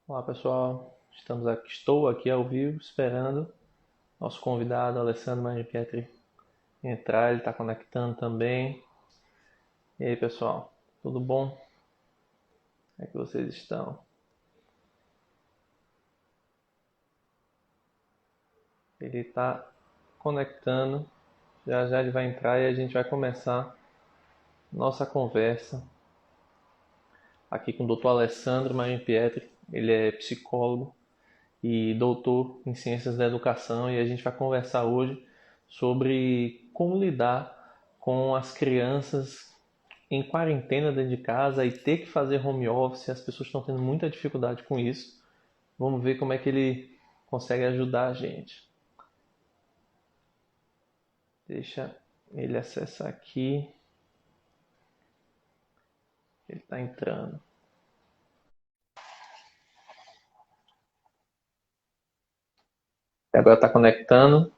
Olá pessoal, estou aqui ao vivo esperando nosso convidado Alessandro Mangipietri entrar, ele está conectando também. E aí pessoal, tudo bom? Como é que vocês estão? Ele está conectando, já já ele vai entrar e a gente vai começar nossa conversa aqui com o Dr. Alessandro Mangipietri. Ele é psicólogo e doutor em Ciências da Educação e a gente vai conversar hoje sobre como lidar com as crianças em quarentena dentro de casa e ter que fazer home office. As pessoas estão tendo muita dificuldade com isso. Vamos ver como é que ele consegue ajudar a gente. Deixa ele acessar aqui. Ele está entrando. Agora está conectando.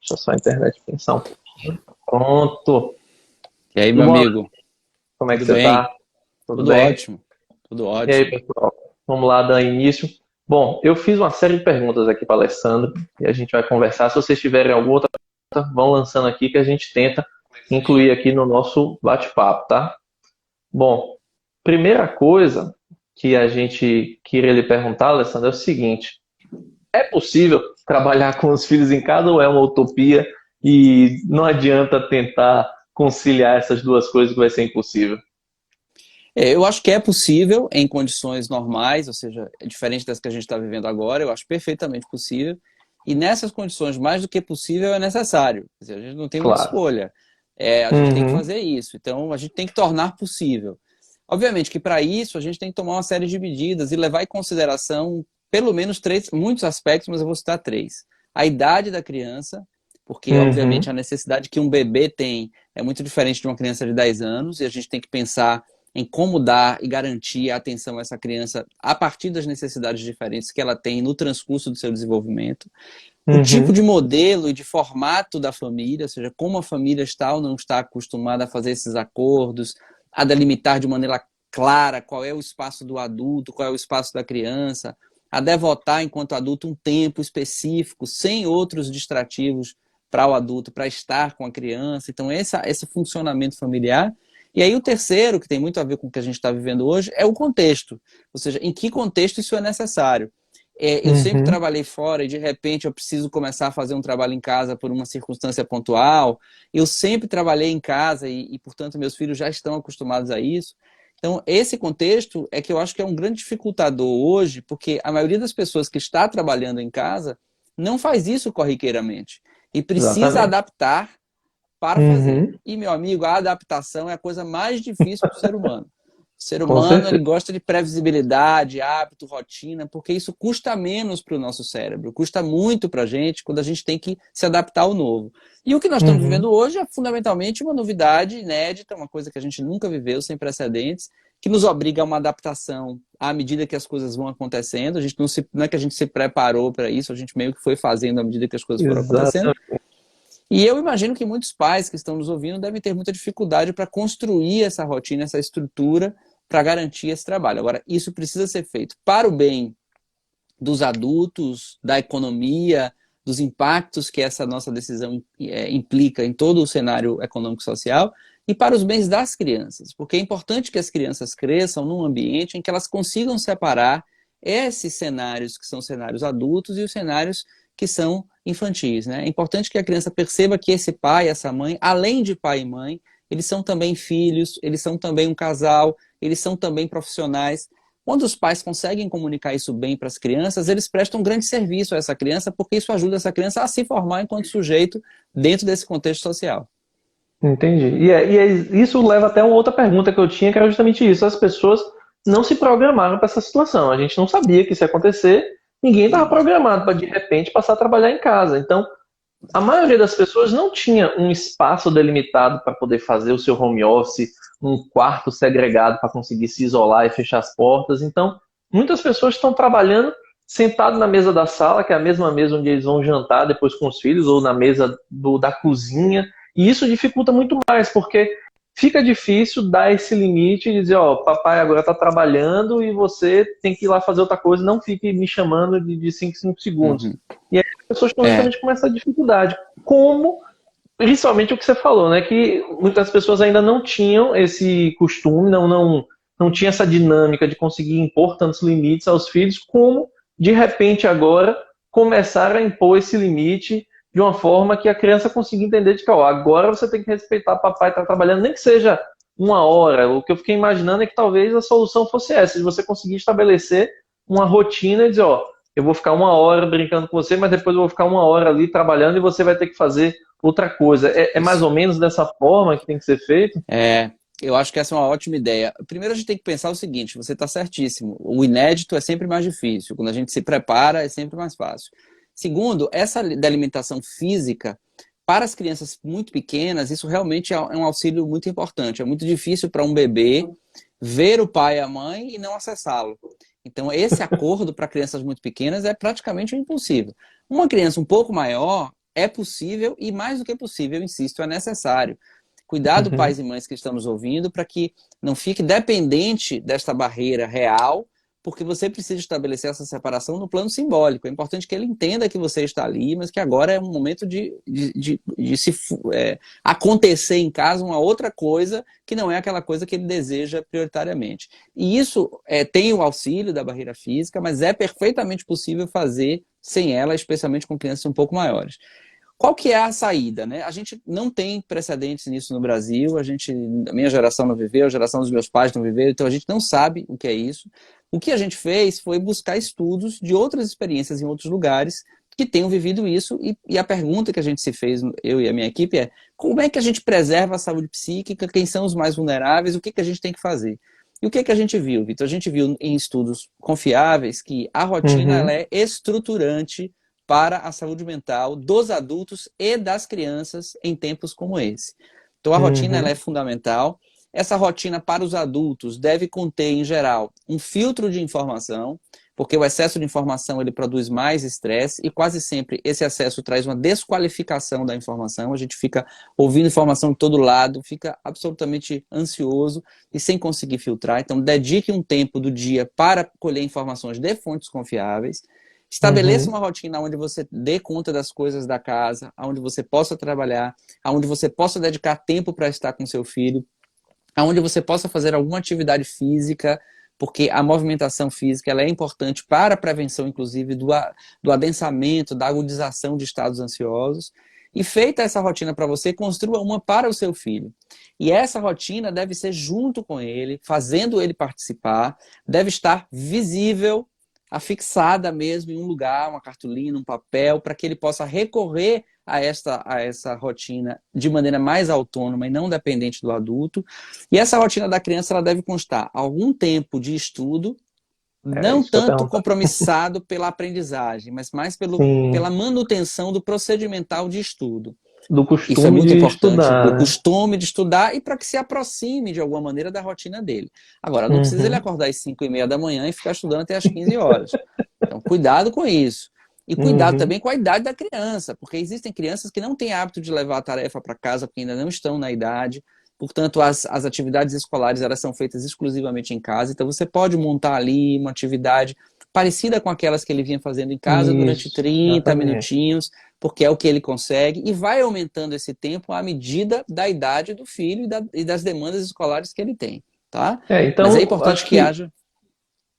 Deixa só a internet pensar um pouquinho. Pronto. E aí, Tudo meu bom? amigo? Como é que Tudo você bem? está? Tudo Tudo bem? ótimo. Tudo E aí, ótimo. pessoal? Vamos lá dar início. Bom, eu fiz uma série de perguntas aqui para o Alessandro e a gente vai conversar. Se vocês tiverem alguma outra pergunta, vão lançando aqui que a gente tenta incluir aqui no nosso bate-papo, tá? Bom, primeira coisa que a gente queria lhe perguntar, Alessandro, é o seguinte: é possível trabalhar com os filhos em casa ou é uma utopia e não adianta tentar conciliar essas duas coisas que vai ser impossível? Eu acho que é possível em condições normais, ou seja, é diferente das que a gente está vivendo agora, eu acho perfeitamente possível. E nessas condições, mais do que possível, é necessário. Quer dizer, a gente não tem muita Claro. escolha. A gente tem que Uhum, fazer isso. Então, a gente tem que tornar possível. Obviamente que para isso a gente tem que tomar uma série de medidas e levar em consideração pelo menos três, muitos aspectos, mas eu vou citar três. A idade da criança, porque obviamente uhum, a necessidade que um bebê tem é muito diferente de uma criança de 10 anos e a gente tem que pensar em como dar e garantir a atenção a essa criança a partir das necessidades diferentes que ela tem no transcurso do seu desenvolvimento. O tipo uhum, de modelo e de formato da família, ou seja, como a família está ou não está acostumada a fazer esses acordos, a delimitar de maneira clara qual é o espaço do adulto, qual é o espaço da criança, a devotar enquanto adulto um tempo específico, sem outros distrativos para o adulto, para estar com a criança. Então, esse funcionamento familiar. E aí o terceiro, que tem muito a ver com o que a gente está vivendo hoje, é o contexto. Ou seja, em que contexto isso é necessário. Eu sempre uhum, trabalhei fora e de repente eu preciso começar a fazer um trabalho em casa por uma circunstância pontual. Eu sempre trabalhei em casa portanto, meus filhos já estão acostumados a isso. Então, esse contexto é que eu acho que é um grande dificultador hoje, porque a maioria das pessoas que está trabalhando em casa não faz isso corriqueiramente e precisa exatamente. adaptar para fazer. Uhum, E, meu amigo, a adaptação é a coisa mais difícil para o ser humano. O ser com humano ele certeza. gosta de previsibilidade, hábito, rotina, porque isso custa menos para o nosso cérebro, custa muito para a gente quando a gente tem que se adaptar ao novo. E o que nós estamos Uhum, vivendo hoje é fundamentalmente uma novidade inédita, uma coisa que a gente nunca viveu, sem precedentes, que nos obriga a uma adaptação à medida que as coisas vão acontecendo. A gente não é que a gente se preparou para isso, a gente meio que foi fazendo à medida que as coisas foram acontecendo. exatamente. E eu imagino que muitos pais que estão nos ouvindo devem ter muita dificuldade para construir essa rotina, essa estrutura para garantir esse trabalho. Agora, isso precisa ser feito para o bem dos adultos, da economia, dos impactos que essa nossa decisão implica em todo o cenário econômico e social, e para os bens das crianças, porque é importante que as crianças cresçam num ambiente em que elas consigam separar esses cenários que são cenários adultos e os cenários que são infantis. Né? É importante que a criança perceba que esse pai, essa mãe, além de pai e mãe, eles são também filhos, eles são também um casal, eles são também profissionais. Quando os pais conseguem comunicar isso bem para as crianças, eles prestam um grande serviço a essa criança, porque isso ajuda essa criança a se formar enquanto sujeito dentro desse contexto social. Entendi. Isso leva até uma outra pergunta que eu tinha, que era justamente isso. As pessoas não se programaram para essa situação. A gente não sabia que isso ia acontecer. Ninguém estava Isso. programado para, de repente, passar a trabalhar em casa. Então, a maioria das pessoas não tinha um espaço delimitado para poder fazer o seu home office, um quarto segregado para conseguir se isolar e fechar as portas. Então, muitas pessoas estão trabalhando sentado na mesa da sala, que é a mesma mesa onde eles vão jantar depois com os filhos, ou na mesa da cozinha. E isso dificulta muito mais, porque fica difícil dar esse limite e dizer, ó, papai agora está trabalhando e você tem que ir lá fazer outra coisa, não fique me chamando de 5 em 5 segundos. Uhum. E aí as pessoas estão É. justamente com essa dificuldade. Como, principalmente o que você falou, né, que muitas pessoas ainda não tinham esse costume, não tinha essa dinâmica de conseguir impor tantos limites aos filhos, como, de repente, agora, começar a impor esse limite de uma forma que a criança consiga entender de que, ó, agora você tem que respeitar papai está trabalhando, nem que seja uma hora. O que eu fiquei imaginando é que talvez a solução fosse essa, de você conseguir estabelecer uma rotina e dizer, ó, eu vou ficar uma hora brincando com você, mas depois eu vou ficar uma hora ali trabalhando e você vai ter que fazer outra coisa. É mais Isso. ou menos dessa forma que tem que ser feito? Eu acho que essa é uma ótima ideia. Primeiro, a gente tem que pensar o seguinte: você está certíssimo. O inédito é sempre mais difícil. Quando a gente se prepara, é sempre mais fácil. Segundo, essa da alimentação física, para as crianças muito pequenas, isso realmente é um auxílio muito importante. É muito difícil para um bebê ver o pai e a mãe e não acessá-lo. Então, esse acordo para crianças muito pequenas é praticamente impossível. Uma criança um pouco maior é possível e, mais do que possível, eu insisto, é necessário. Cuidado, Uhum. pais e mães que estão nos ouvindo, para que não fique dependente desta barreira real, porque você precisa estabelecer essa separação no plano simbólico. É importante que ele entenda que você está ali, mas que agora é um momento de se acontecer em casa uma outra coisa que não é aquela coisa que ele deseja prioritariamente. E isso tem o auxílio da barreira física, mas é perfeitamente possível fazer sem ela, especialmente com crianças um pouco maiores. Qual que é a saída, né? A gente não tem precedentes nisso no Brasil, a minha geração não viveu, a geração dos meus pais não viveu, então a gente não sabe o que é isso. O que a gente fez foi buscar estudos de outras experiências em outros lugares que tenham vivido isso, e a pergunta que a gente se fez, eu e a minha equipe, é: como é que a gente preserva a saúde psíquica, quem são os mais vulneráveis, o que a gente tem que fazer? E o que a gente viu, Vitor? A gente viu em estudos confiáveis que a rotina ela Uhum. é estruturante para a saúde mental dos adultos e das crianças em tempos como esse. Então a rotina ela Uhum. é fundamental. Essa rotina para os adultos deve conter, em geral, um filtro de informação, porque o excesso de informação ele produz mais estresse e quase sempre esse excesso traz uma desqualificação da informação. A gente fica ouvindo informação de todo lado, fica absolutamente ansioso e sem conseguir filtrar. Então dedique um tempo do dia para colher informações de fontes confiáveis. Estabeleça Uhum. uma rotina onde você dê conta das coisas da casa, onde você possa trabalhar, onde você possa dedicar tempo para estar com seu filho, onde você possa fazer alguma atividade física, porque a movimentação física ela é importante para a prevenção, inclusive, do adensamento, da agudização de estados ansiosos. E feita essa rotina para você, construa uma para o seu filho. E essa rotina deve ser junto com ele, fazendo ele participar, deve estar visível, afixada mesmo em um lugar, uma cartolina, um papel, para que ele possa recorrer a essa rotina de maneira mais autônoma e não dependente do adulto. E essa rotina da criança ela deve constar algum tempo de estudo, É não isso que eu ia tanto perguntar. compromissado pela aprendizagem, mas mais pela Sim, manutenção do procedimental de estudo. do Isso é costume muito de importante, estudar, do né? costume de estudar e para que se aproxime de alguma maneira da rotina dele. Agora, não precisa ele Uhum. acordar às 5:30 da manhã e ficar estudando até às 15 horas. Então, cuidado com isso. E cuidado Uhum. também com a idade da criança, porque existem crianças que não têm hábito de levar a tarefa para casa porque ainda não estão na idade. Portanto, as atividades escolares elas são feitas exclusivamente em casa. Então, você pode montar ali uma atividade parecida com aquelas que ele vinha fazendo em casa durante Isso, 30 exatamente. minutinhos, porque é o que ele consegue, e vai aumentando esse tempo à medida da idade do filho e das demandas escolares que ele tem, tá? Mas é Então, importante acho que que. haja...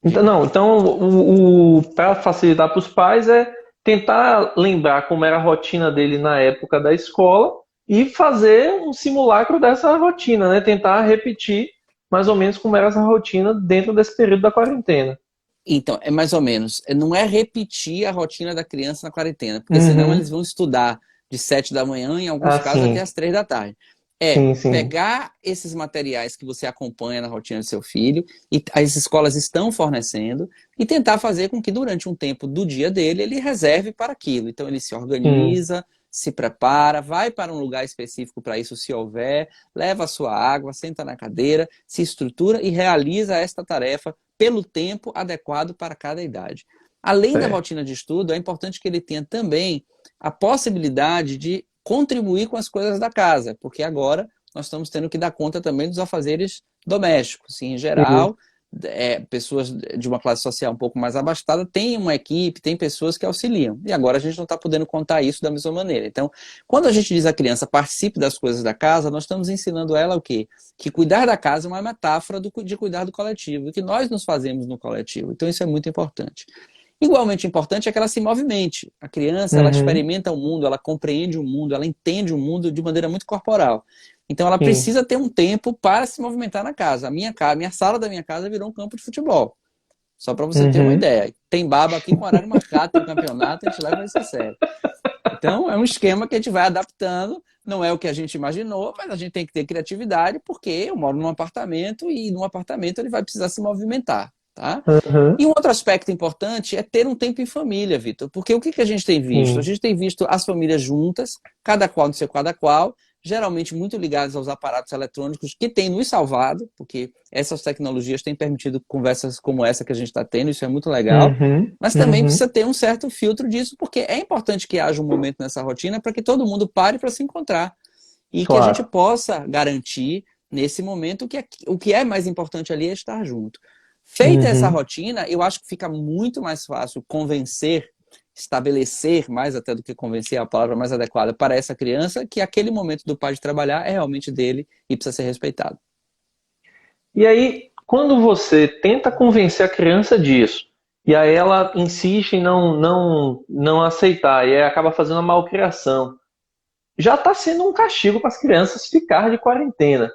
Então, Diga. não, então, para facilitar para os pais é tentar lembrar como era a rotina dele na época da escola e fazer um simulacro dessa rotina, né? Tentar repetir mais ou menos como era essa rotina dentro desse período da quarentena. Então, é mais ou menos. Não é repetir a rotina da criança na quarentena, porque senão Uhum. eles vão estudar de 7 da manhã, em alguns Ah, casos até sim. às 3 da tarde. É Sim, sim. pegar esses materiais que você acompanha na rotina do seu filho, e as escolas estão fornecendo, e tentar fazer com que durante um tempo do dia dele ele reserve para aquilo. Então ele se Sim. organiza, se prepara, vai para um lugar específico para isso se houver, leva a sua água, senta na cadeira, se estrutura e realiza esta tarefa pelo tempo adequado para cada idade. Além da Certo. rotina de estudo, é importante que ele tenha também a possibilidade de contribuir com as coisas da casa, porque agora nós estamos tendo que dar conta também dos afazeres domésticos. Assim, em Sim. geral, pessoas de uma classe social um pouco mais abastada têm uma equipe, tem pessoas que auxiliam. E agora a gente não está podendo contar isso da mesma maneira. Então, quando a gente diz à criança participe das coisas da casa, nós estamos ensinando ela o quê? Que cuidar da casa é uma metáfora de cuidar do coletivo, e que nós nos fazemos no coletivo. Então, isso é muito importante. Igualmente importante é que ela se movimente. A criança, ela Uhum. experimenta o mundo, ela compreende o mundo, ela entende o mundo de maneira muito corporal. Então ela Sim. precisa ter um tempo para se movimentar na casa. A minha sala da minha casa virou um campo de futebol. Só para você ter uma Uhum. ideia. Tem baba aqui com horário marcado, tem campeonato, a gente leva isso a sério. Então é um esquema que a gente vai adaptando. Não é o que a gente imaginou, mas a gente tem que ter criatividade, porque eu moro num apartamento e num apartamento ele vai precisar se movimentar. Tá? Uhum. E um outro aspecto importante é ter um tempo em família, Vitor. Porque o que, que a gente tem visto? A Sim. gente tem visto as famílias juntas, cada qual no seu cada qual, geralmente muito ligadas aos aparatos eletrônicos que têm nos salvado, porque essas tecnologias têm permitido conversas como essa que a gente está tendo, isso é muito legal. Uhum. Mas também Uhum. precisa ter um certo filtro disso, porque é importante que haja um momento nessa rotina para que todo mundo pare para se encontrar. E que a gente Claro. possa garantir, nesse momento, o que é mais importante ali é estar junto. Feita essa Uhum. rotina, eu acho que fica muito mais fácil convencer, estabelecer, mais até do que convencer, a palavra mais adequada para essa criança, que aquele momento do pai de trabalhar é realmente dele e precisa ser respeitado. E aí, quando você tenta convencer a criança disso, e aí ela insiste em não aceitar, e aí acaba fazendo uma malcriação, já está sendo um castigo para as crianças ficar de quarentena.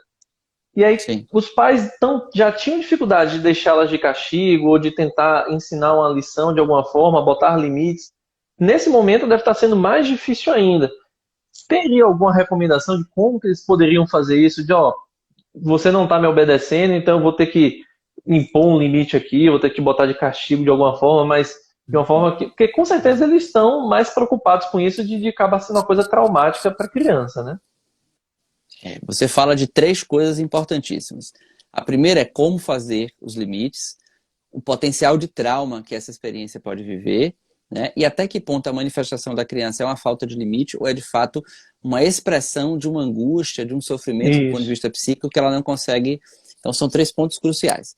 E aí Sim. os pais já tinham dificuldade de deixá-las de castigo ou de tentar ensinar uma lição de alguma forma, botar limites. Nesse momento deve estar sendo mais difícil ainda. Teria alguma recomendação de como que eles poderiam fazer isso? De, ó, você não está me obedecendo, então eu vou ter que impor um limite aqui, vou ter que botar de castigo de alguma forma, mas de uma forma que. Porque com certeza eles estão mais preocupados com isso de acabar sendo uma coisa traumática para a criança, né? Você fala de três coisas importantíssimas. A primeira é como fazer os limites, o potencial de trauma que essa experiência pode viver, né? E até que ponto a manifestação da criança é uma falta de limite ou é de fato uma expressão de uma angústia, de um sofrimento do ponto de Isso. vista psíquico que ela não consegue. Então são três pontos cruciais.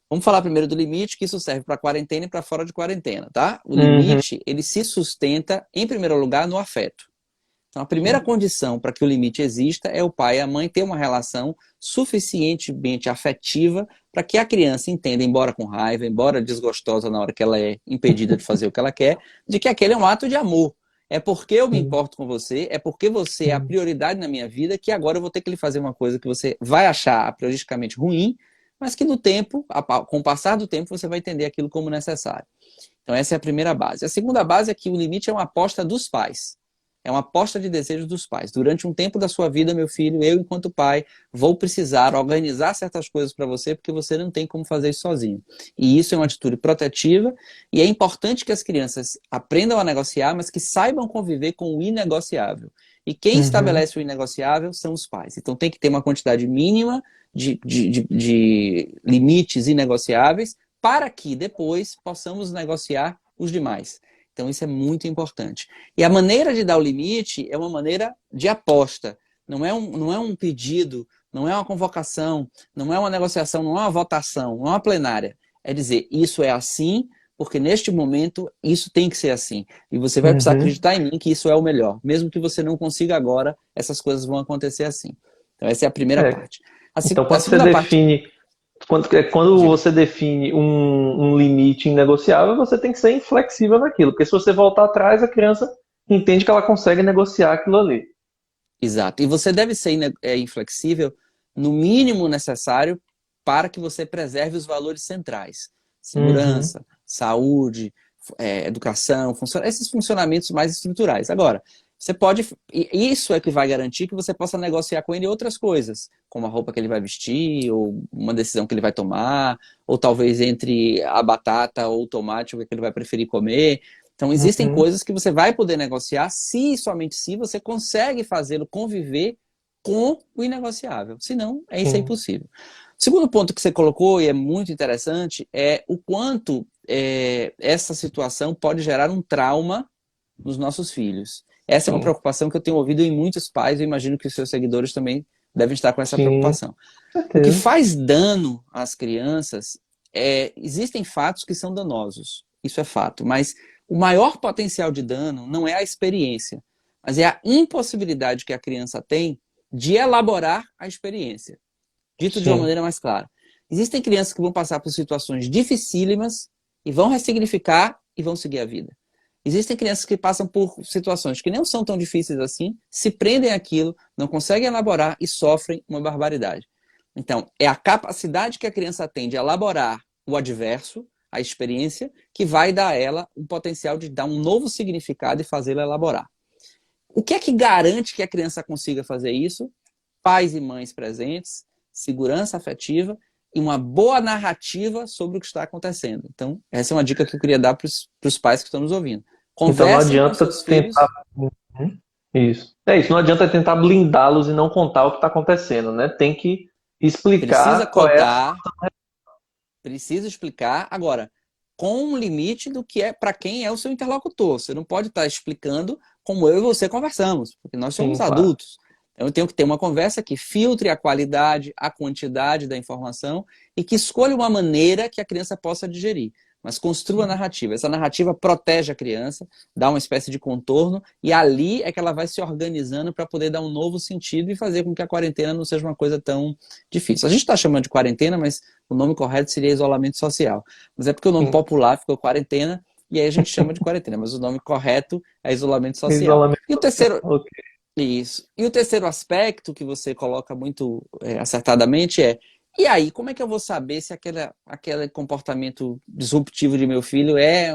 Vamos falar primeiro do limite, que isso serve para quarentena e para fora de quarentena, tá? O Uhum. limite, ele se sustenta, em primeiro lugar, no afeto. Então, a primeira Sim. condição para que o limite exista é o pai e a mãe ter uma relação suficientemente afetiva para que a criança entenda, embora com raiva, embora desgostosa na hora que ela é impedida de fazer o que ela quer, de que aquele é um ato de amor. É porque eu me Sim. importo com você, é porque você é a Sim. prioridade na minha vida, que agora eu vou ter que lhe fazer uma coisa que você vai achar a prioristicamente ruim, mas que no tempo, com o passar do tempo, você vai entender aquilo como necessário. Então essa é a primeira base. A segunda base é que o limite é uma aposta dos pais. É uma aposta de desejos dos pais. Durante um tempo da sua vida, meu filho, eu, enquanto pai, vou precisar organizar certas coisas para você, porque você não tem como fazer isso sozinho. E isso é uma atitude protetiva, e é importante que as crianças aprendam a negociar, mas que saibam conviver com o inegociável. E quem Uhum. estabelece o inegociável são os pais. Então tem que ter uma quantidade mínima de limites inegociáveis para que depois possamos negociar os demais. Então isso é muito importante. E a maneira de dar o limite é uma maneira de aposta. Não é um pedido, não é uma convocação, não é uma negociação, não é uma votação, não é uma plenária. É dizer, isso é assim, porque neste momento isso tem que ser assim. E você vai precisar Uhum. acreditar em mim que isso é o melhor. Mesmo que você não consiga agora, essas coisas vão acontecer assim. Então essa é a primeira É. parte. Então, A quando você segunda parte, define, quando diga. você define um limite inegociável, você tem que ser inflexível naquilo, porque se você voltar atrás, a criança entende que ela consegue negociar aquilo ali. Exato. E você deve ser inflexível no mínimo necessário para que você preserve os valores centrais. Uhum. Segurança, saúde, educação, esses funcionamentos mais estruturais. Agora, você pode. Isso é que vai garantir que você possa negociar com ele outras coisas, como a roupa que ele vai vestir, ou uma decisão que ele vai tomar, ou talvez entre a batata ou o tomate, o que ele vai preferir comer. Então, existem Uhum. coisas que você vai poder negociar se e somente se você consegue fazê-lo conviver com o inegociável. Senão, isso é Sim. impossível. O segundo ponto que você colocou, e é muito interessante, é o quanto essa situação pode gerar um trauma nos nossos filhos. Essa é uma Sim. preocupação que eu tenho ouvido em muitos pais, eu imagino que os seus seguidores também devem estar com essa Sim, preocupação. com O que certeza. faz dano às crianças existem fatos que são danosos, isso é fato, mas o maior potencial de dano não é a experiência, mas é a impossibilidade que a criança tem de elaborar a experiência. Dito de uma Sim. maneira mais clara. Existem crianças que vão passar por situações dificílimas e vão ressignificar e vão seguir a vida. Existem crianças que passam por situações que não são tão difíceis assim, se prendem àquilo, não conseguem elaborar e sofrem uma barbaridade. Então, é a capacidade que a criança tem de elaborar o adverso, a experiência, que vai dar a ela o potencial de dar um novo significado e fazê-la elaborar. O que é que garante que a criança consiga fazer isso? Pais e mães presentes, segurança afetiva e uma boa narrativa sobre o que está acontecendo. Então, essa é uma dica que eu queria dar para os pais que estão nos ouvindo. Então não Conversem com adianta seus tentar. filhos. Uhum. Isso. É isso, não adianta tentar blindá-los e não contar o que está acontecendo, né? Tem que Precisa explicar qual é a. contar, precisa explicar. Agora, com um limite do que é para quem é o seu interlocutor. Você não pode estar explicando como eu e você conversamos, porque nós somos Sim, claro. adultos. Então, eu tenho que ter uma conversa que filtre a qualidade, a quantidade da informação e que escolha uma maneira que a criança possa digerir. Mas construa a narrativa. Essa narrativa protege a criança, dá uma espécie de contorno e ali é que ela vai se organizando para poder dar um novo sentido e fazer com que a quarentena não seja uma coisa tão difícil. A gente está chamando de quarentena, mas o nome correto seria isolamento social. Mas é porque o nome Sim. popular ficou quarentena e aí a gente chama de quarentena, mas o nome correto é isolamento social. Isolamento E o social. terceiro, Ok. isso. E o terceiro aspecto que você coloca muito acertadamente é: e aí, como é que eu vou saber se aquele comportamento disruptivo de meu filho é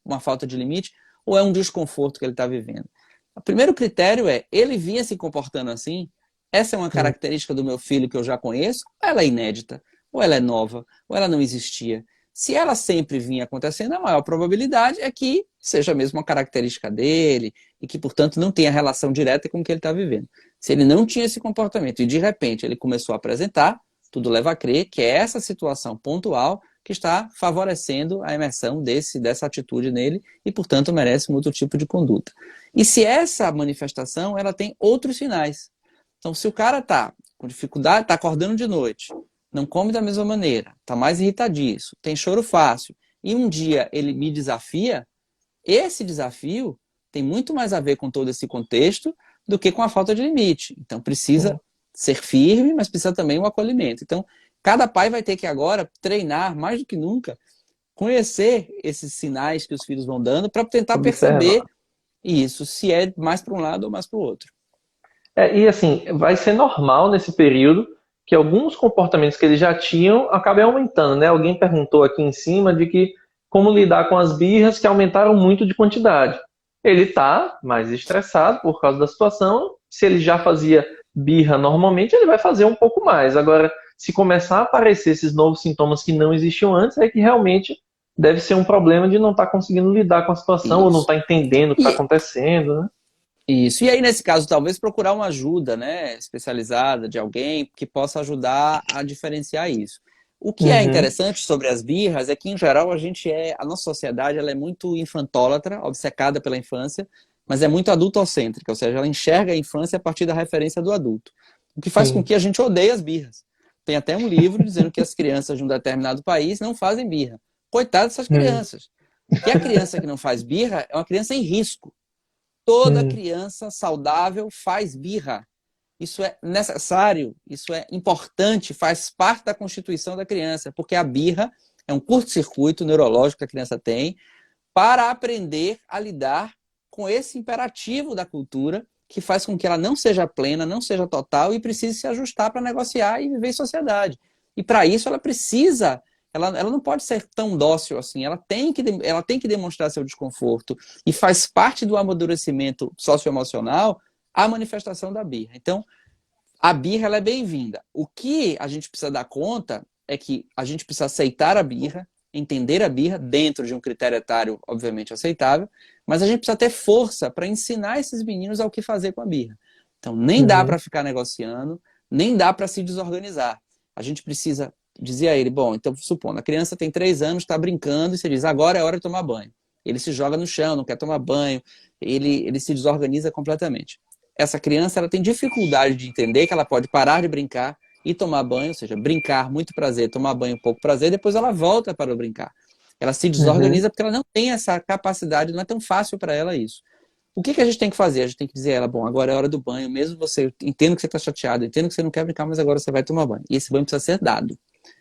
uma falta de limite ou é um desconforto que ele está vivendo? O primeiro critério é: ele vinha se comportando assim? Essa é uma Hum. característica do meu filho que eu já conheço? Ou ela é inédita? Ou ela é nova? Ou ela não existia? Se ela sempre vinha acontecendo, a maior probabilidade é que seja mesmo uma característica dele, e que, portanto, não tenha relação direta com o que ele está vivendo. Se ele não tinha esse comportamento e, de repente, ele começou a apresentar, tudo leva a crer que é essa situação pontual que está favorecendo a emersão dessa atitude nele e, portanto, merece um outro tipo de conduta. E se essa manifestação ela tem outros sinais. Então, se o cara está com dificuldade, está acordando de noite, não come da mesma maneira, está mais irritadiço, tem choro fácil, e um dia ele me desafia, esse desafio tem muito mais a ver com todo esse contexto do que com a falta de limite. Então precisa Sim. ser firme, mas precisa também um acolhimento. Então, cada pai vai ter que agora treinar, mais do que nunca, conhecer esses sinais que os filhos vão dando para tentar perceber Observar. isso, se é mais para um lado ou mais para o outro. E assim, vai ser normal nesse período que alguns comportamentos que eles já tinham acabem aumentando, né? Alguém perguntou aqui em cima de que como lidar com as birras que aumentaram muito de quantidade. Ele está mais estressado por causa da situação. Se ele já fazia birra normalmente, ele vai fazer um pouco mais. Agora, se começar a aparecer esses novos sintomas que não existiam antes, é que realmente deve ser um problema de não estar conseguindo lidar com a situação ou não Isso. estar entendendo o que está E, acontecendo, né? Isso. E aí, nesse caso, talvez procurar uma ajuda, né, especializada de alguém que possa ajudar a diferenciar isso. O que é Uhum. interessante sobre as birras é que, em geral, a nossa sociedade ela é muito infantólatra, obcecada pela infância, mas é muito adultocêntrica, ou seja, ela enxerga a infância a partir da referência do adulto. O que faz com Sim. que a gente odeie as birras. Tem até um livro dizendo que as crianças de um determinado país não fazem birra. Coitado dessas Hum. crianças. Porque a criança que não faz birra é uma criança em risco. Toda Hum. criança saudável faz birra. Isso é necessário, isso é importante, faz parte da constituição da criança, porque a birra é um curto-circuito neurológico que a criança tem para aprender a lidar com esse imperativo da cultura que faz com que ela não seja plena, não seja total e precise se ajustar para negociar e viver em sociedade. E para isso ela precisa, ela não pode ser tão dócil assim, ela tem que demonstrar seu desconforto e faz parte do amadurecimento socioemocional a manifestação da birra. Então, a birra ela é bem-vinda. O que a gente precisa dar conta é que a gente precisa aceitar a birra, entender a birra dentro de um critério etário, obviamente, aceitável, mas a gente precisa ter força para ensinar esses meninos ao que fazer com a birra. Então, nem dá Uhum. para ficar negociando, nem dá para se desorganizar. A gente precisa dizer a ele, bom, então, supondo, a criança tem 3 anos, está brincando, e você diz, agora é hora de tomar banho. Ele se joga no chão, não quer tomar banho, ele se desorganiza completamente. essa criança ela tem dificuldade de entender que ela pode parar de brincar e tomar banho, ou seja, brincar, muito prazer, tomar banho, pouco prazer, depois ela volta para o brincar. Ela se Uhum. desorganiza porque ela não tem essa capacidade, não é tão fácil para ela isso. O que a gente tem que fazer? A gente tem que dizer a ela, bom, agora é hora do banho, mesmo você, entendo que você está chateado, entendo que você não quer brincar, mas agora você vai tomar banho. E esse banho precisa ser dado,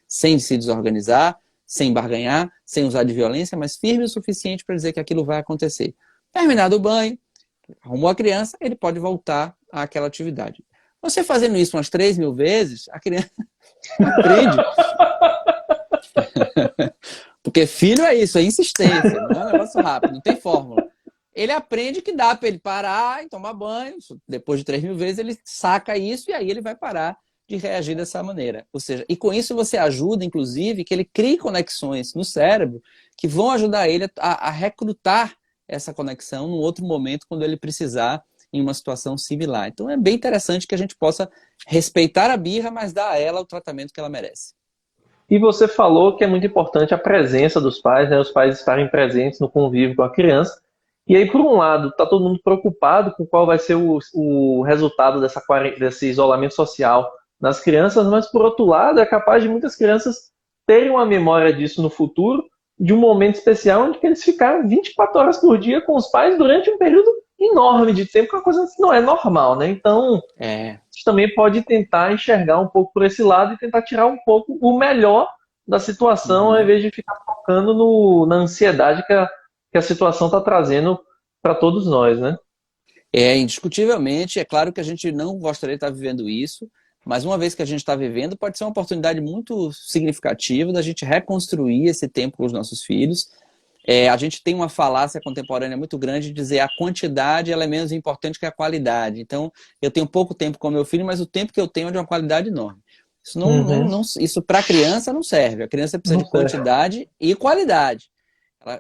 sem se desorganizar, sem barganhar, sem usar de violência, mas firme o suficiente para dizer que aquilo vai acontecer. Terminado o banho, arrumou a criança, ele pode voltar àquela atividade. Você fazendo isso umas 3.000 vezes, a criança aprende. Porque filho é isso, é insistência, não é um negócio rápido, não tem fórmula. Ele aprende que dá para ele parar e tomar banho, depois de 3.000 vezes ele saca isso e aí ele vai parar de reagir dessa maneira. Ou seja, e com isso você ajuda, inclusive, que ele crie conexões no cérebro que vão ajudar ele a recrutar essa conexão num outro momento, quando ele precisar, em uma situação similar. Então é bem interessante que a gente possa respeitar a birra, mas dar a ela o tratamento que ela merece. E você falou que é muito importante a presença dos pais, né? Os pais estarem presentes no convívio com a criança. E aí, por um lado, está todo mundo preocupado com qual vai ser o resultado desse isolamento social nas crianças, mas por outro lado, é capaz de muitas crianças terem uma memória disso no futuro, de um momento especial onde eles ficaram 24 horas por dia com os pais durante um período enorme de tempo, que é uma coisa que não é normal, né? Então, É. gente também pode tentar enxergar um pouco por esse lado e tentar tirar um pouco o melhor da situação, ao Uhum. invés de ficar focando na ansiedade que a situação está trazendo para todos nós, né? É, indiscutivelmente, é claro que a gente não gostaria de estar vivendo isso, mas uma vez que a gente está vivendo, pode ser uma oportunidade muito significativa da gente reconstruir esse tempo com os nossos filhos. A gente tem uma falácia contemporânea muito grande de dizer a quantidade ela é menos importante que a qualidade. Então, eu tenho pouco tempo com meu filho, mas o tempo que eu tenho é de uma qualidade enorme. Isso, Uhum. isso para a criança não serve. A criança precisa Não de sei. quantidade e qualidade.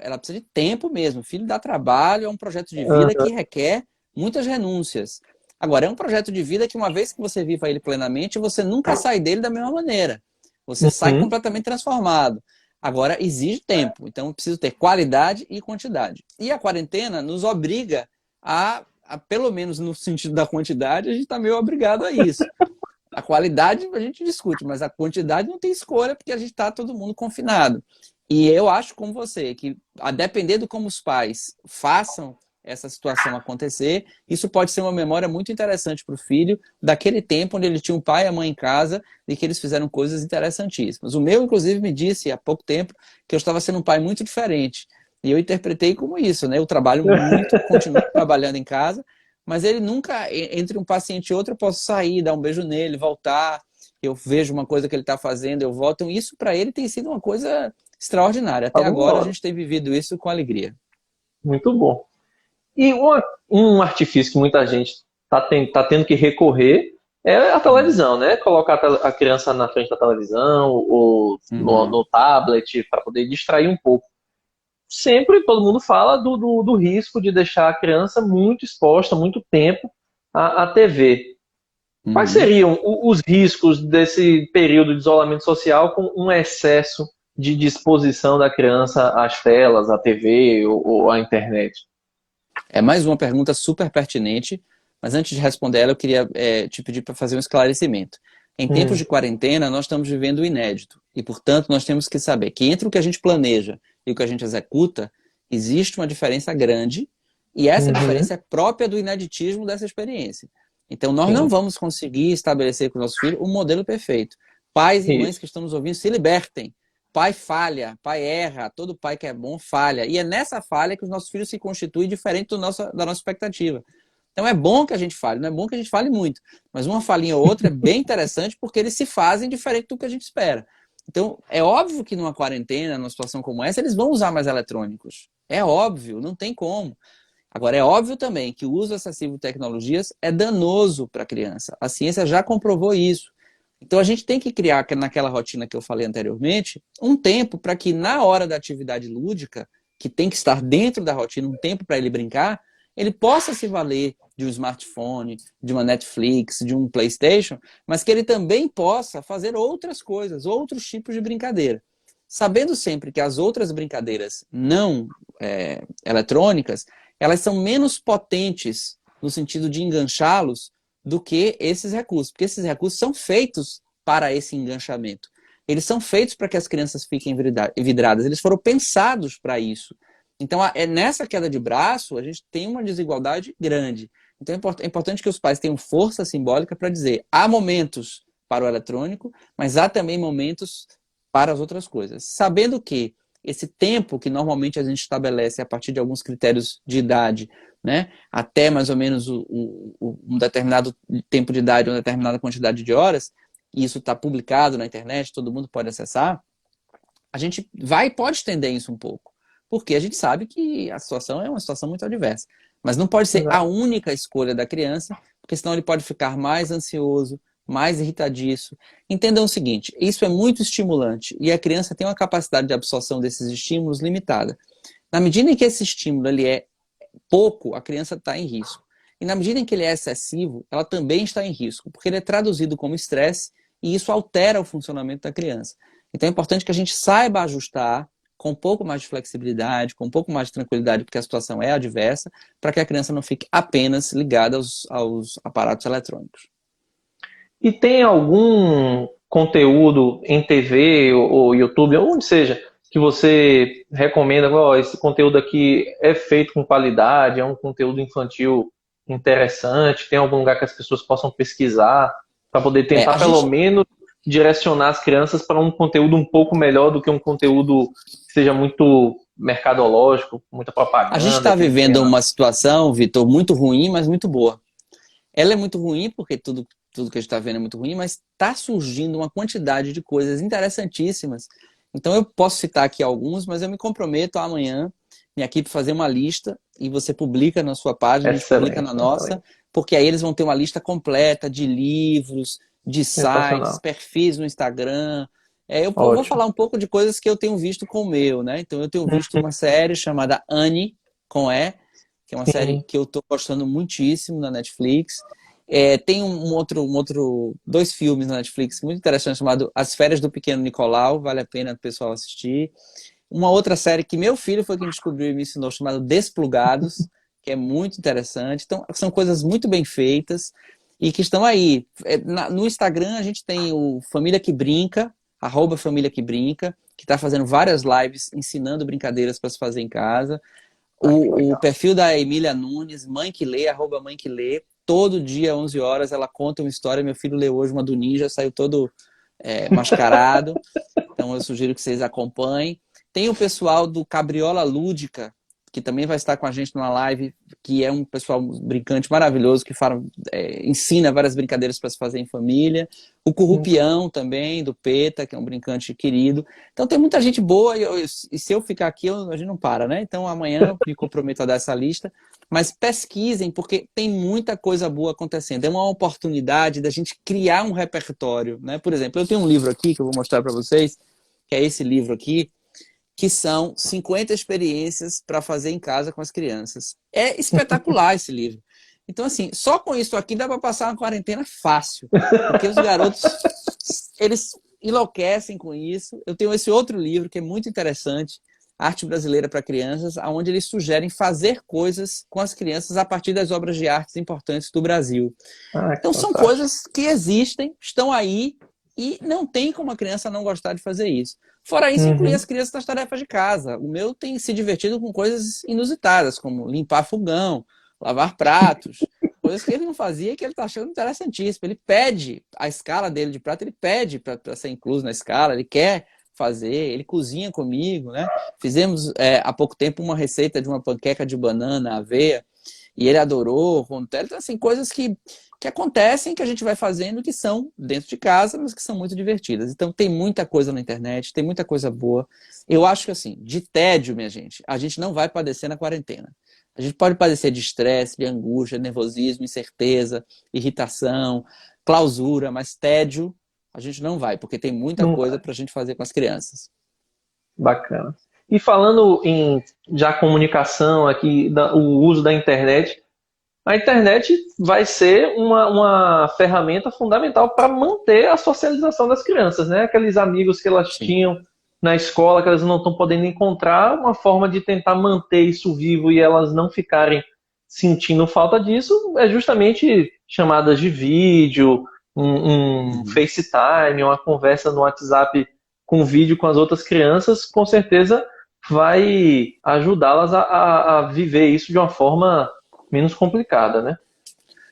Ela precisa de tempo mesmo. O filho dá trabalho, é um projeto de vida Uhum. que requer muitas renúncias. Agora, é um projeto de vida que uma vez que você viva ele plenamente, você nunca sai dele da mesma maneira. Você sai Uhum. completamente transformado. Agora, exige tempo. Então, eu preciso ter qualidade e quantidade. E a quarentena nos obriga pelo menos no sentido da quantidade, a gente está meio obrigado a isso. A qualidade a gente discute, mas a quantidade não tem escolha, porque a gente está todo mundo confinado. E eu acho, como você, que a depender de como os pais façam essa situação acontecer, isso pode ser uma memória muito interessante para o filho, daquele tempo onde ele tinha um pai e a mãe em casa e que eles fizeram coisas interessantíssimas. O meu, inclusive, me disse há pouco tempo que eu estava sendo um pai muito diferente. E eu interpretei como isso, né? Eu trabalho muito, continuo trabalhando em casa, mas ele nunca, entre um paciente e outro, eu posso sair, dar um beijo nele, voltar, eu vejo uma coisa que ele está fazendo, eu volto. Então, isso para ele tem sido uma coisa extraordinária. Até agora a Fabuloso. gente tem vivido isso com alegria. Muito bom. E um artifício que muita gente tá tendo que recorrer é a Hum. televisão, né? Colocar a criança na frente da televisão ou Uhum. no tablet para poder distrair um pouco. Sempre todo mundo fala do risco de deixar a criança muito exposta, muito tempo à TV. Quais Uhum. seriam os riscos desse período de isolamento social com um excesso de disposição da criança às telas, à TV ou à internet? É mais uma pergunta super pertinente, mas antes de responder ela, eu queria te pedir para fazer um esclarecimento. Em tempos Hum, de quarentena, nós estamos vivendo o inédito, e, portanto, nós temos que saber que entre o que a gente planeja e o que a gente executa, existe uma diferença grande, e essa uhum, diferença é própria do ineditismo dessa experiência. Então, nós não sim, vamos conseguir estabelecer com o nosso filho um modelo perfeito. Pais e mães isso. que estão nos ouvindo, se libertem. Pai falha, pai erra, todo pai que é bom falha. E é nessa falha que os nossos filhos se constituem diferente da nossa expectativa. Então é bom que a gente fale, não é bom que a gente fale muito. Mas uma falinha ou outra é bem interessante porque eles se fazem diferente do que a gente espera. Então é óbvio que numa quarentena, numa situação como essa, eles vão usar mais eletrônicos. É óbvio, não tem como. Agora, é óbvio também que o uso excessivo de tecnologias é danoso para a criança. A ciência já comprovou isso. Então, a gente tem que criar, naquela rotina que eu falei anteriormente, um tempo para que, na hora da atividade lúdica, que tem que estar dentro da rotina, um tempo para ele brincar, ele possa se valer de um smartphone, de uma Netflix, de um PlayStation, mas que ele também possa fazer outras coisas, outros tipos de brincadeira. Sabendo sempre que as outras brincadeiras não eletrônicas, elas são menos potentes no sentido de enganchá-los, do que esses recursos. Porque esses recursos são feitos para esse enganchamento. Eles são feitos para que as crianças fiquem vidradas. Eles foram pensados para isso. Então, nessa queda de braço, a gente tem uma desigualdade grande. Então, é importante que os pais tenham força simbólica para dizer, há momentos para o eletrônico, mas há também momentos para as outras coisas. Sabendo que esse tempo que normalmente a gente estabelece a partir de alguns critérios de idade, né, até mais ou menos um determinado tempo de idade, uma determinada quantidade de horas, e isso está publicado na internet, todo mundo pode acessar, a gente pode estender isso um pouco. Porque a gente sabe que a situação é uma situação muito adversa. Mas não pode ser a única escolha da criança, porque senão ele pode ficar mais ansioso, mais irritadiço. Entendam o seguinte, isso é muito estimulante e a criança tem uma capacidade de absorção desses estímulos limitada. Na medida em que esse estímulo ele é pouco, a criança está em risco. E na medida em que ele é excessivo, ela também está em risco, porque ele é traduzido como estresse e isso altera o funcionamento da criança. Então é importante que a gente saiba ajustar com um pouco mais de flexibilidade, com um pouco mais de tranquilidade, porque a situação é adversa, para que a criança não fique apenas ligada aos aparatos eletrônicos. E tem algum conteúdo em TV ou YouTube, onde seja, que você recomenda, esse conteúdo aqui é feito com qualidade, é um conteúdo infantil interessante, tem algum lugar que as pessoas possam pesquisar, para poder tentar pelo menos direcionar as crianças para um conteúdo um pouco melhor do que um conteúdo que seja muito mercadológico, muita propaganda. A gente está vivendo uma situação, Vitor, muito ruim, mas muito boa. Ela é muito ruim porque tudo que a gente está vendo é muito ruim, mas está surgindo uma quantidade de coisas interessantíssimas. Então eu posso citar aqui alguns, mas eu me comprometo a amanhã, minha equipe fazer uma lista e você publica na sua página, a gente publica na nossa, porque aí eles vão ter uma lista completa de livros, de sites, perfis no Instagram. Eu vou falar um pouco de coisas que eu tenho visto com o meu, né? Então eu tenho visto uma série chamada Annie, com E, que é uma série que eu estou gostando muitíssimo na Netflix. Tem dois filmes na Netflix muito interessantes, chamado As Férias do Pequeno Nicolau, vale a pena o pessoal assistir. Uma outra série que meu filho foi quem descobriu e me ensinou, chamada Desplugados, que é muito interessante. Então, são coisas muito bem feitas e que estão aí. No Instagram a gente tem o Família que Brinca, @Família que Brinca, que está fazendo várias lives ensinando brincadeiras para se fazer em casa. O perfil da Emília Nunes, Mãe que Lê, @Mãe que Lê, todo dia, 11 horas, ela conta uma história. Meu filho leu hoje uma do Ninja, saiu todo mascarado. Então eu sugiro que vocês acompanhem. Tem o pessoal do Cabriola Lúdica, que também vai estar com a gente numa live, que é um pessoal brincante maravilhoso, que ensina várias brincadeiras para se fazer em família. O Currupião também, do Peta, que é um brincante querido. Então tem muita gente boa, e se eu ficar aqui, a gente não para, né? Então amanhã eu me comprometo a dar essa lista. Mas pesquisem, porque tem muita coisa boa acontecendo. É uma oportunidade da gente criar um repertório, né? Por exemplo, eu tenho um livro aqui, que eu vou mostrar para vocês, que é esse livro aqui, que são 50 experiências para fazer em casa com as crianças. É espetacular esse livro. Então, assim, só com isso aqui dá para passar uma quarentena fácil. Porque os garotos, eles enlouquecem com isso. Eu tenho esse outro livro que é muito interessante, Arte Brasileira para Crianças, onde eles sugerem fazer coisas com as crianças a partir das obras de artes importantes do Brasil. Então, são coisas que existem, estão aí, e não tem como a criança não gostar de fazer isso. Fora isso, incluir as crianças nas tarefas de casa. O meu tem se divertido com coisas inusitadas, como limpar fogão, lavar pratos, coisas que ele não fazia e que ele está achando interessantíssimo. Ele pede, a escala dele de prato, ele pede para ser incluso na escala, ele quer fazer, ele cozinha comigo, né? Fizemos há pouco tempo uma receita de uma panqueca de banana, aveia, e ele adorou. Então, assim, coisas que acontecem, que a gente vai fazendo, que são dentro de casa, mas que são muito divertidas. Então tem muita coisa na internet, tem muita coisa boa. Eu acho que, assim, de tédio, minha gente, a gente não vai padecer na quarentena. A gente pode padecer de estresse, de angústia, nervosismo, incerteza, irritação, clausura, mas tédio a gente não vai, porque tem muita coisa para a gente fazer com as crianças. Bacana. E falando em já comunicação aqui, o uso da internet, a internet vai ser uma ferramenta fundamental para manter a socialização das crianças, né? Aqueles amigos que elas tinham na escola, que elas não estão podendo encontrar, uma forma de tentar manter isso vivo e elas não ficarem sentindo falta disso, é justamente chamadas de vídeo, um Uhum. FaceTime, uma conversa no WhatsApp com vídeo com as outras crianças, com certeza vai ajudá-las a viver isso de uma forma menos complicada, né?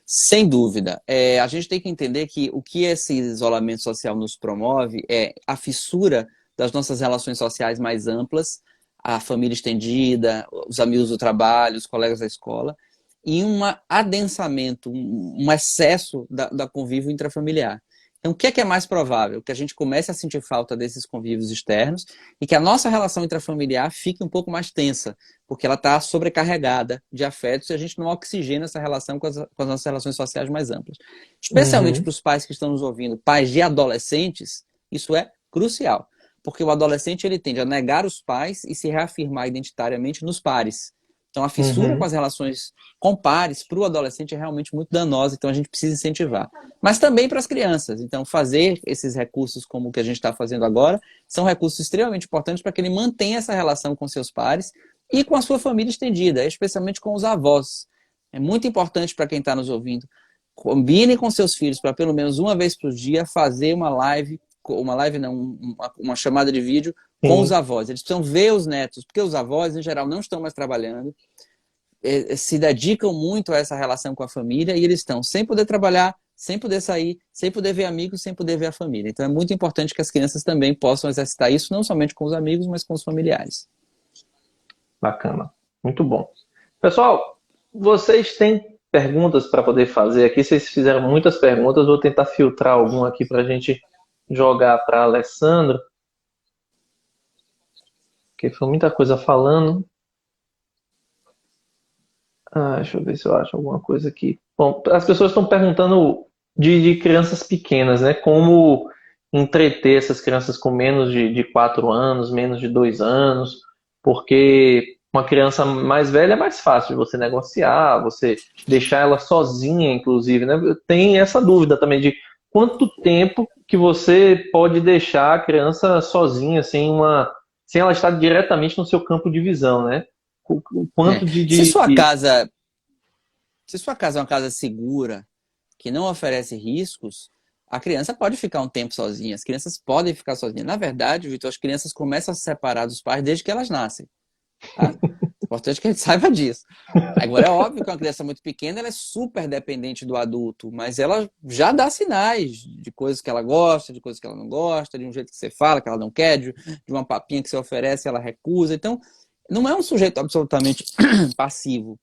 Sem dúvida. A gente tem que entender que o que esse isolamento social nos promove é a fissura das nossas relações sociais mais amplas, a família estendida, os amigos do trabalho, os colegas da escola, e um adensamento, um excesso da convívio intrafamiliar. Então, o que é mais provável? Que a gente comece a sentir falta desses convívios externos e que a nossa relação intrafamiliar fique um pouco mais tensa, porque ela está sobrecarregada de afetos e a gente não oxigena essa relação com as nossas relações sociais mais amplas. Especialmente Uhum, para os pais que estão nos ouvindo, pais de adolescentes, isso é crucial, porque o adolescente ele tende a negar os pais e se reafirmar identitariamente nos pares. Então, a fissura com uhum, as relações com pares para o adolescente é realmente muito danosa, então a gente precisa incentivar. Mas também para as crianças. Então, fazer esses recursos como o que a gente está fazendo agora são recursos extremamente importantes para que ele mantenha essa relação com seus pares e com a sua família estendida, especialmente com os avós. É muito importante para quem está nos ouvindo. Combine com seus filhos para pelo menos uma vez por dia fazer uma live não, uma chamada de vídeo com os sim. avós. Eles precisam ver os netos, porque os avós, em geral, não estão mais trabalhando, se dedicam muito a essa relação com a família e eles estão sem poder trabalhar, sem poder sair, sem poder ver amigos, sem poder ver a família. Então é muito importante que as crianças também possam exercitar isso, não somente com os amigos, mas com os familiares. Bacana. Muito bom. Pessoal, vocês têm perguntas para poder fazer aqui? Vocês fizeram muitas perguntas, vou tentar filtrar alguma aqui para a gente jogar para Alessandro, porque foi muita coisa falando. Deixa eu ver se eu acho alguma coisa aqui. Bom, as pessoas estão perguntando de crianças pequenas, né? Como entreter essas crianças com menos de 4 anos, menos de 2 anos, porque uma criança mais velha é mais fácil de você negociar, você deixar ela sozinha, inclusive, né? Tem essa dúvida também de quanto tempo que você pode deixar a criança sozinha, sem ela estar diretamente no seu campo de visão, né? O É. quanto Se sua casa, se sua casa é uma casa segura, que não oferece riscos, a criança pode ficar um tempo sozinha. As crianças podem ficar sozinhas. Na verdade, Vitor, as crianças começam a se separar dos pais desde que elas nascem. Tá? É importante que a gente saiba disso. Agora, é óbvio que uma criança muito pequena ela é super dependente do adulto, mas ela já dá sinais de coisas que ela gosta, de coisas que ela não gosta, de um jeito que você fala que ela não quer, de uma papinha que você oferece ela recusa. Então, não é um sujeito absolutamente passivo.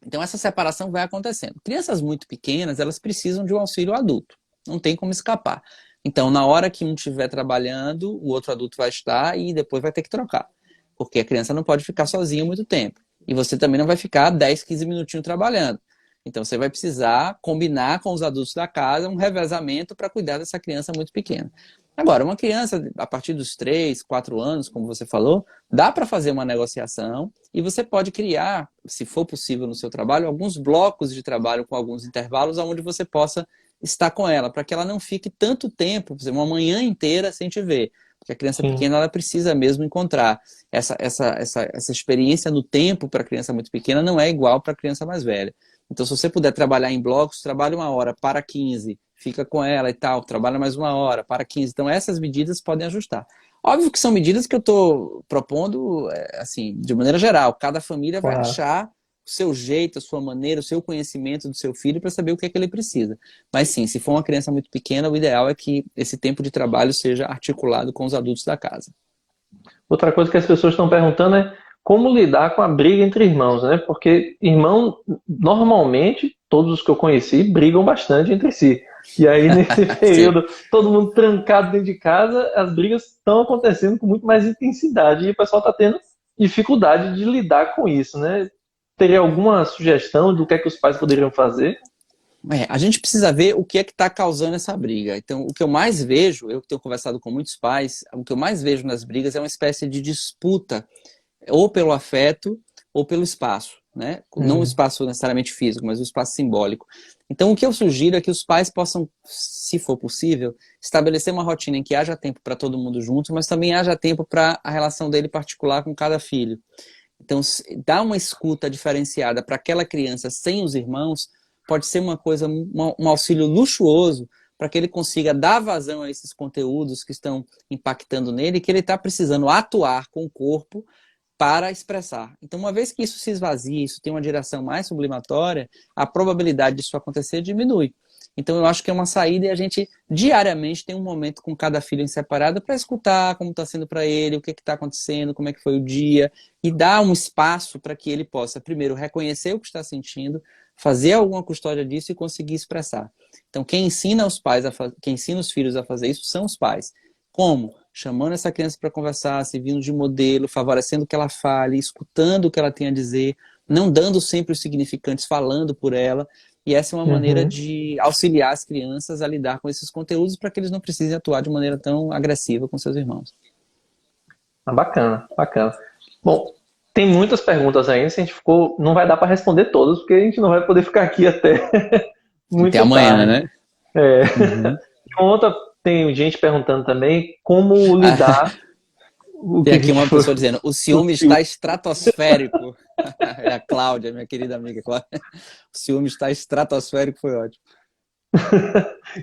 Então, essa separação vai acontecendo. Crianças muito pequenas, elas precisam de um auxílio adulto. Não tem como escapar. Então, na hora que um estiver trabalhando, o outro adulto vai estar e depois vai ter que trocar. Porque a criança não pode ficar sozinha muito tempo. E você também não vai ficar 10, 15 minutinhos trabalhando. Então, você vai precisar combinar com os adultos da casa um revezamento para cuidar dessa criança muito pequena. Agora, uma criança a partir dos 3, 4 anos, como você falou, dá para fazer uma negociação e você pode criar, se for possível no seu trabalho, alguns blocos de trabalho com alguns intervalos onde você possa estar com ela, para que ela não fique tanto tempo, por exemplo, uma manhã inteira sem te ver. Porque a criança Sim, pequena ela precisa mesmo encontrar essa experiência no tempo para a criança muito pequena não é igual para a criança mais velha. Então, se você puder trabalhar em blocos, trabalha uma hora, para 15, fica com ela e tal, trabalha mais uma hora, para 15. Então, essas medidas podem ajustar. Óbvio que são medidas que eu estou propondo, assim, de maneira geral. Cada família vai claro. achar o seu jeito, a sua maneira, o seu conhecimento do seu filho para saber o que é que ele precisa. Mas sim, se for uma criança muito pequena, o ideal é que esse tempo de trabalho seja articulado com os adultos da casa. Outra coisa que as pessoas estão perguntando é como lidar com a briga entre irmãos, né? Porque irmão, normalmente, todos os que eu conheci brigam bastante entre si. E aí, nesse Sim. período, todo mundo trancado dentro de casa, as brigas estão acontecendo com muito mais intensidade e o pessoal está tendo dificuldade de lidar com isso, né? Teria alguma sugestão do que é que os pais poderiam fazer? A gente precisa ver o que é que está causando essa briga. Então, o que eu mais vejo, eu que tenho conversado com muitos pais, o que eu mais vejo nas brigas é uma espécie de disputa, ou pelo afeto, ou pelo espaço, né? Não o Hum, espaço necessariamente físico, mas o espaço simbólico. Então, o que eu sugiro é que os pais possam, se for possível, estabelecer uma rotina em que haja tempo para todo mundo junto, mas também haja tempo para a relação dele particular com cada filho. Então, dar uma escuta diferenciada para aquela criança sem os irmãos pode ser uma coisa, um auxílio luxuoso para que ele consiga dar vazão a esses conteúdos que estão impactando nele, que ele está precisando atuar com o corpo para expressar. Então, uma vez que isso se esvazia, isso tem uma direção mais sublimatória, a probabilidade disso acontecer diminui. Então, eu acho que é uma saída e a gente diariamente tem um momento com cada filho em separado para escutar como está sendo para ele, o que está acontecendo, como é que foi o dia, e dar um espaço para que ele possa, primeiro, reconhecer o que está sentindo, fazer alguma custódia disso e conseguir expressar. Então, quem ensina quem ensina os filhos a fazer isso são os pais. Como? Chamando essa criança para conversar, servindo de modelo, favorecendo que ela fale, escutando o que ela tem a dizer, não dando sempre os significantes, falando por ela. E essa é uma maneira de auxiliar as crianças a lidar com esses conteúdos para que eles não precisem atuar de maneira tão agressiva com seus irmãos. Bacana, bacana. Bom, tem muitas perguntas ainda, se a gente ficou, não vai dar para responder todas, porque a gente não vai poder ficar aqui até muito Até amanhã, tarde. né? É. Uhum. Outra, tem gente perguntando também como lidar. Tem aqui uma pessoa dizendo, o ciúme está ciúme. estratosférico. É a Cláudia, minha querida amiga Cláudia. O ciúme está estratosférico, foi ótimo.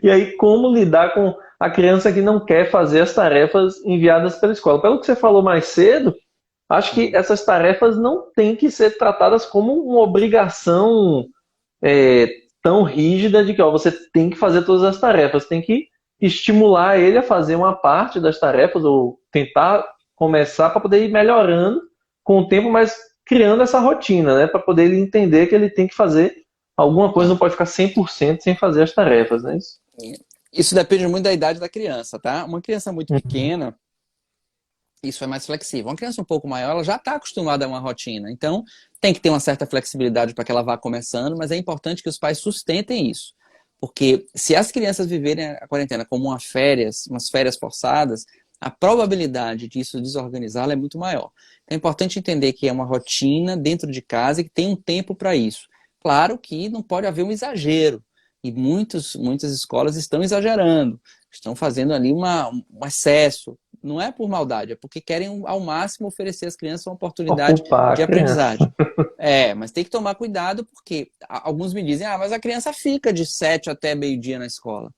E aí, como lidar com a criança que não quer fazer as tarefas enviadas pela escola? Pelo que você falou mais cedo, acho que essas tarefas não têm que ser tratadas como uma obrigação tão rígida de que você tem que fazer todas as tarefas. Tem que estimular ele a fazer uma parte das tarefas ou tentar começar para poder ir melhorando com o tempo, mas criando essa rotina, né? Para poder ele entender que ele tem que fazer alguma coisa, não pode ficar 100% sem fazer as tarefas, né? Isso depende muito da idade da criança, tá? Uma criança muito pequena, isso é mais flexível. Uma criança um pouco maior, ela já está acostumada a uma rotina. Então, tem que ter uma certa flexibilidade para que ela vá começando, mas é importante que os pais sustentem isso. Porque se as crianças viverem a quarentena como umas férias forçadas, a probabilidade disso desorganizá-la é muito maior. Então, é importante entender que é uma rotina dentro de casa e que tem um tempo para isso. Claro que não pode haver um exagero. E muitas escolas estão exagerando, estão fazendo ali um excesso. Não é por maldade, é porque querem ao máximo oferecer às crianças uma oportunidade Ocupar de a criança. aprendizagem. Mas tem que tomar cuidado porque alguns me dizem, mas a criança fica de 7 até meio-dia na escola.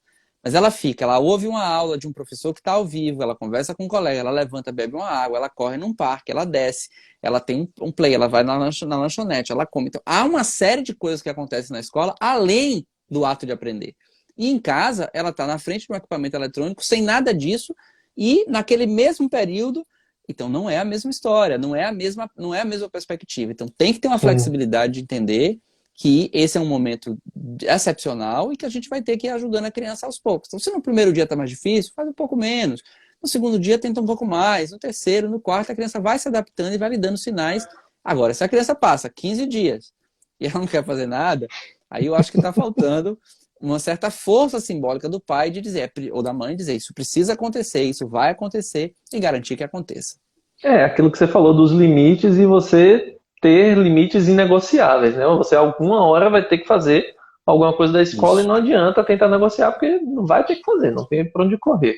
Mas ela fica, ela ouve uma aula de um professor que está ao vivo, ela conversa com um colega, ela levanta, bebe uma água, ela corre num parque, ela desce, ela tem um play, ela vai na lanchonete, ela come. Então, há uma série de coisas que acontecem na escola, além do ato de aprender. E em casa, ela está na frente de um equipamento eletrônico, sem nada disso, e naquele mesmo período, então não é a mesma história, não é a mesma perspectiva. Então tem que ter uma flexibilidade de entender que esse é um momento excepcional e que a gente vai ter que ir ajudando a criança aos poucos. Então, se no primeiro dia está mais difícil, faz um pouco menos. No segundo dia, tenta um pouco mais. No terceiro, no quarto, a criança vai se adaptando e vai lhe dando sinais. Agora, se a criança passa 15 dias e ela não quer fazer nada, aí eu acho que está faltando uma certa força simbólica do pai de dizer, ou da mãe dizer, isso precisa acontecer, isso vai acontecer e garantir que aconteça. Aquilo que você falou dos limites e você ter limites inegociáveis, né? Você alguma hora vai ter que fazer alguma coisa da escola Isso. e não adianta tentar negociar porque não vai ter que fazer, não tem para onde correr.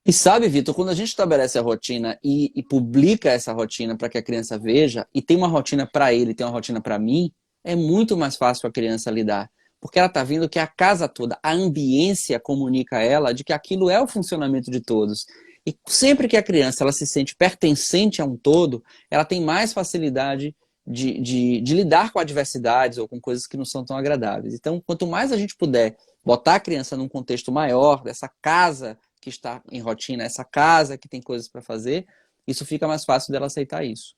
E sabe, Vitor, quando a gente estabelece a rotina e publica essa rotina para que a criança veja, e tem uma rotina para ele, tem uma rotina para mim, é muito mais fácil a criança lidar. Porque ela está vendo que a casa toda, a ambiência comunica a ela de que aquilo é o funcionamento de todos. E sempre que a criança ela se sente pertencente a um todo, ela tem mais facilidade de lidar com adversidades ou com coisas que não são tão agradáveis. Então, quanto mais a gente puder botar a criança num contexto maior, dessa casa que está em rotina, essa casa que tem coisas para fazer, isso fica mais fácil dela aceitar isso.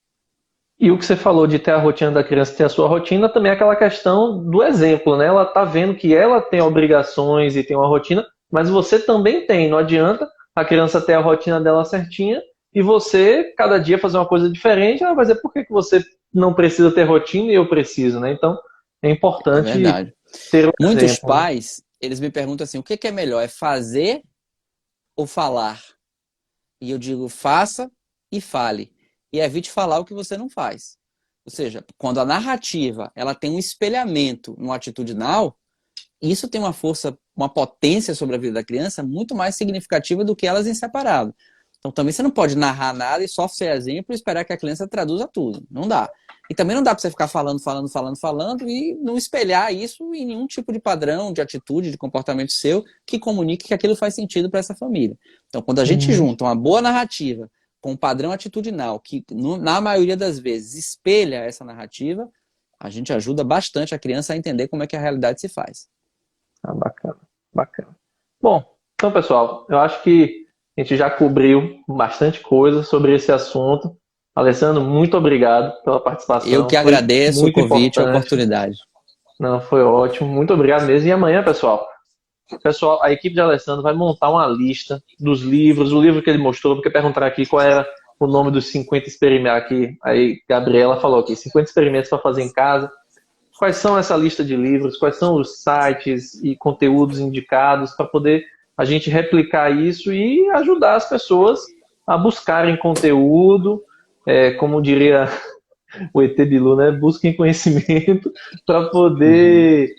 E o que você falou de ter a rotina da criança, ter a sua rotina, também é aquela questão do exemplo, né? Ela tá vendo que ela tem obrigações e tem uma rotina, mas você também tem. Não adianta a criança ter a rotina dela certinha e você, cada dia, fazer uma coisa diferente. Ela vai dizer, por que você não precisa ter rotina e eu preciso, né? Então, é É importante verdade. ter um Muitos exemplo, né? pais, eles me perguntam assim, o que é melhor, é fazer ou falar? E eu digo, faça e fale. E evite falar o que você não faz. Ou seja, quando a narrativa ela tem um espelhamento no atitudinal, isso tem uma força, uma potência sobre a vida da criança muito mais significativa do que elas em separado. Então também você não pode narrar nada e só ser exemplo e esperar que a criança traduza tudo. Não dá. E também não dá para você ficar falando e não espelhar isso em nenhum tipo de padrão, de atitude, de comportamento seu que comunique que aquilo faz sentido para essa família. Então, quando a gente junta uma boa narrativa com um padrão atitudinal que, na maioria das vezes, espelha essa narrativa, a gente ajuda bastante a criança a entender como é que a realidade se faz. Ah, bacana, bacana. Bom, então, pessoal, eu acho que a gente já cobriu bastante coisa sobre esse assunto. Alessandro, muito obrigado pela participação. Eu que Foi agradeço o muito convite e a importante. oportunidade. Não, foi ótimo. Muito obrigado mesmo. E amanhã, pessoal, a equipe de Alessandro vai montar uma lista dos livros, o livro que ele mostrou, porque perguntaram aqui qual era o nome dos 50 experimentos aqui. Aí, Gabriela falou aqui, 50 experimentos para fazer em casa. Quais são essa lista de livros? Quais são os sites e conteúdos indicados para poder a gente replicar isso e ajudar as pessoas a buscarem conteúdo, como diria o ET Bilu, né? Busquem conhecimento para poder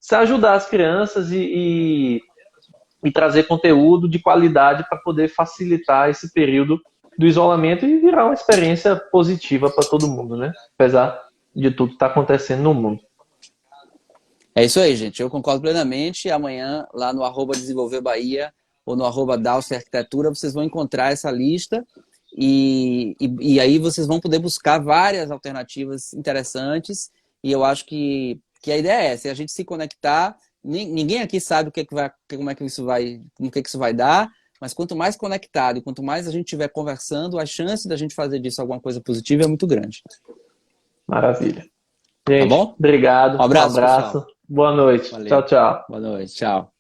se ajudar as crianças e trazer conteúdo de qualidade para poder facilitar esse período do isolamento e virar uma experiência positiva para todo mundo, né? Apesar de tudo que está acontecendo no mundo. É isso aí, gente. Eu concordo plenamente. Amanhã, lá no @Desenvolver Bahia ou no @Dalce Arquitetura, vocês vão encontrar essa lista e aí vocês vão poder buscar várias alternativas interessantes. E eu acho que a ideia é essa, é a gente se conectar. Ninguém aqui sabe como é que isso vai dar, mas quanto mais conectado e quanto mais a gente estiver conversando, a chance da gente fazer disso alguma coisa positiva é muito grande. Maravilha. Gente, tá bom? obrigado. Um abraço. Pessoal. Boa noite. Valeu. Tchau, tchau. Boa noite. Tchau.